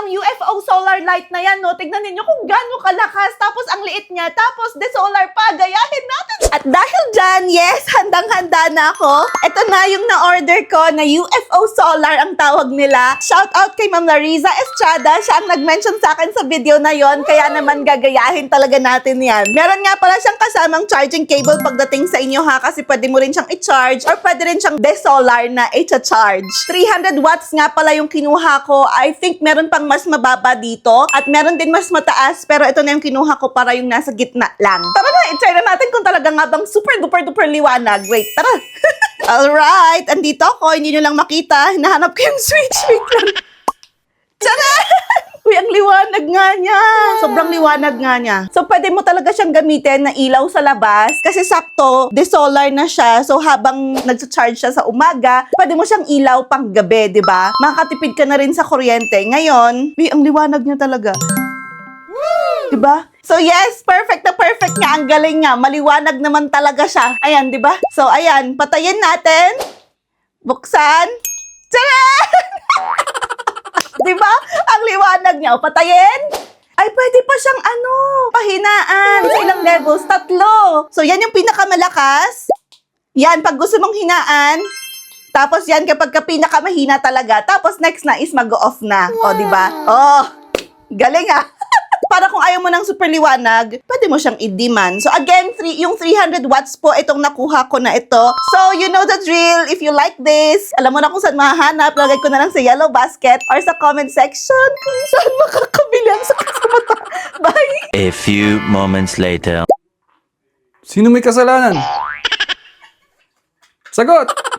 itong UFO solar light na yan, no? Tignan ninyo kung gaano kalakas. Tapos ang liit niya. Tapos de solar pa. Gayahin natin. At dahil dyan, yes, handang-handa na ako. Ito na yung na-order ko na UFO solar ang tawag nila. Shout out kay Ma'am Larissa Estrada. Siya ang nag-mention sa akin sa video na yon. Kaya naman gagayahin talaga natin yan. Meron nga pala siyang kasamang charging cable pagdating sa inyo ha. Kasi pwede mo rin siyang i-charge or pwede rin siyang de solar na i-charge. 300 watts nga pala yung kinuha ko. I think meron pang mas mababa dito. At meron din mas mataas. Pero ito na yung kinuha ko para yung nasa gitna lang. Tara na, i-try na natin kung talaga nga bang super duper duper liwanag. Wait, tara. Alright, andito ako. Hindi nyo lang makita. Hinahanap ko yung switch. Wait lang. Tara! Uy, ang liwanag nga niya. Sobrang liwanag nga niya. So, pwede mo talaga siyang gamitin na ilaw sa labas. Kasi sakto, de solar na siya. So, habang nag-charge siya sa umaga, pwede mo siyang ilaw pang gabi, di ba? Makakatipid ka na rin sa kuryente. Ngayon, uy, ang liwanag niya talaga. Diba? So yes, perfect na perfect nga. Ang galing nga. Maliwanag naman talaga siya. Ayan, diba? So ayan, patayin natin. Buksan. Tcharan! Diba? Ang liwanag niya. O, patayin. Ay, pwede pa siyang pahinaan. Sa ilang levels? 3. So yan yung pinakamalakas. Yan, pag gusto mong hinaan. Tapos yan, kapag pinakamahina talaga. Tapos next na is mag-off na. O, diba? Oh, galing ah. Para kung ayaw mo ng super liwanag, pwede mo siyang i-demand. So again, yung 300 watts po itong nakuha ko na ito. So you know the drill. If you like this, alam mo na kung saan mahahanap. Lagay ko na lang sa yellow basket or sa comment section kung saan makakabili ang sakit sa mata. Bye! A few moments later. Sino may kasalanan? Sagot!